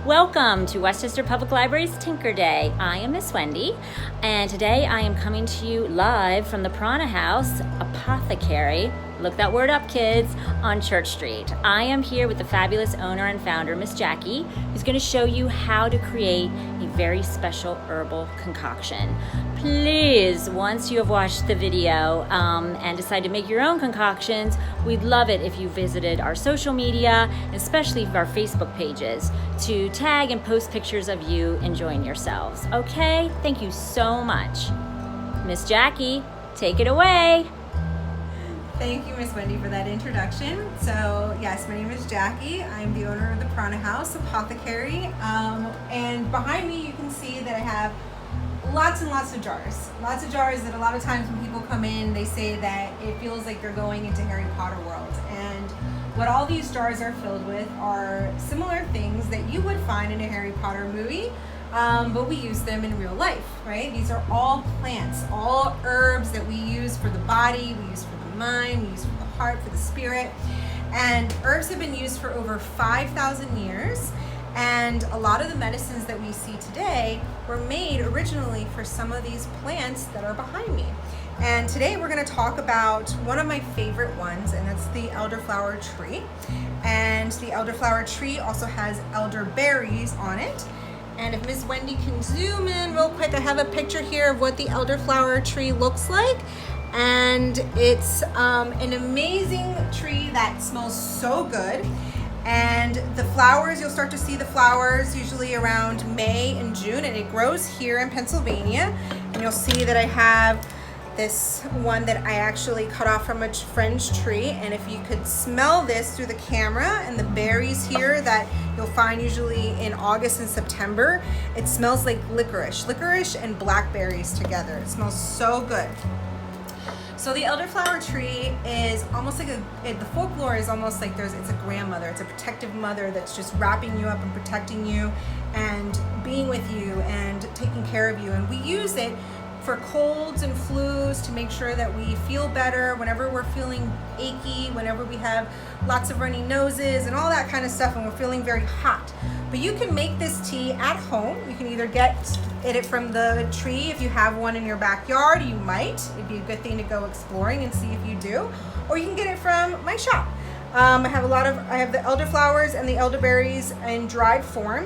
Welcome to Westchester Public Library's Tinker Day. I am Miss Wendy, and today I am coming to you live from the Prana House, Apothecary. Look that word up, kids, on Church Street. I am here with the fabulous owner and founder, Miss Jackie, who's going to show you how to create a very special herbal concoction. Please, once you have watched the video and decide to make your own concoctions, we'd love it if you visited our social media, especially our Facebook pages, to tag and post pictures of you enjoying yourselves. Okay? Thank you so much. Miss Jackie, take it away. Thank you, Miss Wendy, for that introduction. So, yes, my name is Jackie. I'm the owner of the Prana House, Apothecary. And behind me, you can see that I have lots and lots of jars. Lots of jars that a lot of times when people come in, they say that it feels like they're going into Harry Potter world. And what all these jars are filled with are similar things that you would find in a Harry Potter movie, but we use them in real life, right? These are all plants, all herbs that we use for the body, we use for the mind, we use for the heart, for the spirit. And herbs have been used for over 5,000 years. And a lot of the medicines that we see today were made originally for some of these plants that are behind me. And today we're going to talk about one of my favorite ones, and that's the elderflower tree. And the elderflower tree also has elderberries on it. And if Miss Wendy can zoom in real quick, I have a picture here of what the elderflower tree looks like. And it's an amazing tree that smells so good. And the flowers, you'll start to see the flowers usually around May and June, and it grows here in Pennsylvania. And you'll see that I have this one that I actually cut off from a friend's tree. And if you could smell this through the camera, and the berries here that you'll find usually in August and September, it smells like licorice and blackberries together. It smells so good. So the elderflower tree is almost like the folklore is almost like it's a grandmother. It's a protective mother that's just wrapping you up and protecting you and being with you and taking care of you. And we use it for colds and flus to make sure that we feel better whenever we're feeling achy, whenever we have lots of runny noses and all that kind of stuff, and we're feeling very hot. But you can make this tea at home. You can either get it from the tree if you have one in your backyard. You might. It'd be a good thing to go exploring and see if you do. Or you can get it from my shop. I have the elderflowers and the elderberries in dried form.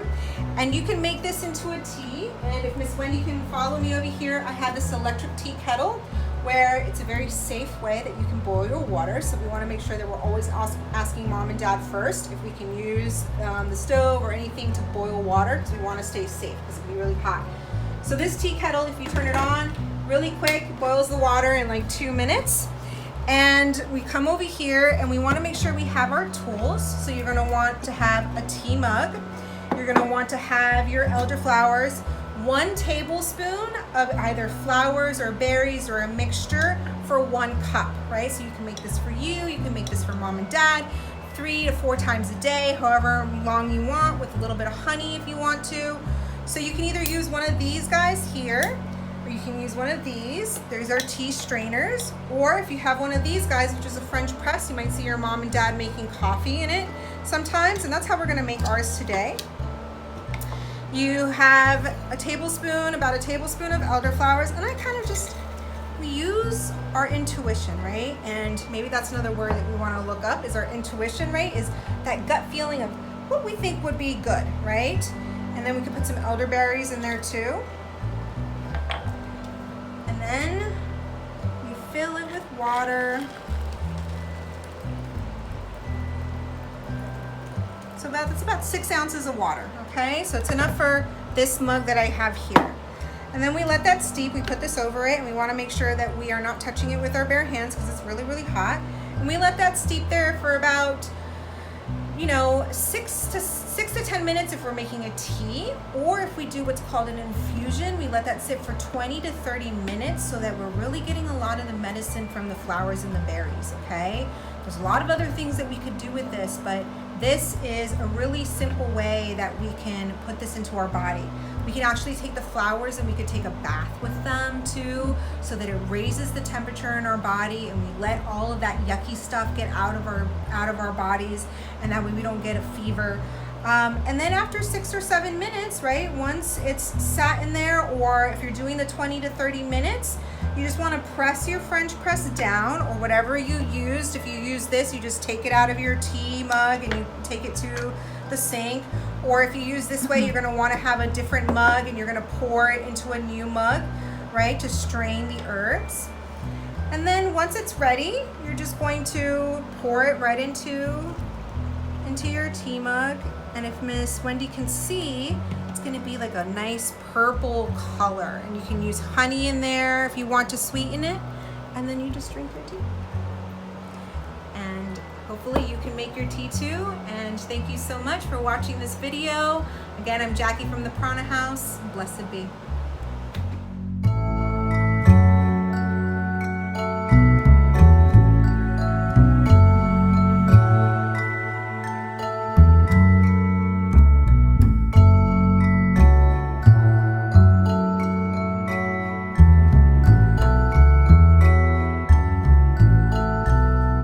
And you can make this into a tea. And if Miss Wendy can follow me over here, I have this electric tea kettle where it's a very safe way that you can boil your water. So we want to make sure that we're always asking mom and dad first if we can use the stove or anything to boil water, because we want to stay safe because it'll be really hot. So this tea kettle, if you turn it on really quick, boils the water in like 2 minutes. And we come over here and we want to make sure we have our tools. So you're going to want to have a tea mug. You're going to want to have your elderflowers, 1 tablespoon of either flowers or berries or a mixture for 1 cup, right? So you can make this for you can make this for mom and dad 3 to 4 times a day, however long you want, with a little bit of honey if you want to. So you can either use one of these guys here, or you can use one of these. There's our tea strainers. Or if you have one of these guys, which is a French press, you might see your mom and dad making coffee in it sometimes, and that's how we're gonna make ours today. You have about a tablespoon of elderflowers, and we use our intuition, right? And maybe that's another word that we want to look up, is our intuition, right? Is that gut feeling of what we think would be good, right? And then we could put some elderberries in there too. And then you fill it with water. So that's about 6 ounces of water, okay? So it's enough for this mug that I have here. And then we let that steep. We put this over it, and we want to make sure that we are not touching it with our bare hands because it's really, really hot. And we let that steep there for about, 6 to 10 minutes if we're making a tea, or if we do what's called an infusion, we let that sit for 20 to 30 minutes so that we're really getting a lot of the medicine from the flowers and the berries, okay? There's a lot of other things that we could do with this, but this is a really simple way that we can put this into our body. We can actually take the flowers and we could take a bath with them too, so that it raises the temperature in our body and we let all of that yucky stuff get out of our bodies, and that way we don't get a fever. And then after 6 or 7 minutes, right, once it's sat in there, or if you're doing the 20 to 30 minutes, you just want to press your French press down, or whatever you used. If you use this, you just take it out of your tea mug and you take it to the sink. Or if you use this way, you're going to want to have a different mug and you're going to pour it into a new mug, right, to strain the herbs. And then once it's ready, you're just going to pour it right into your tea mug. And if Miss Wendy can see, it's going to be like a nice purple color. And you can use honey in there if you want to sweeten it. And then you just drink your tea. And hopefully you can make your tea too. And thank you so much for watching this video. Again, I'm Jackie from the Prana House. Blessed be.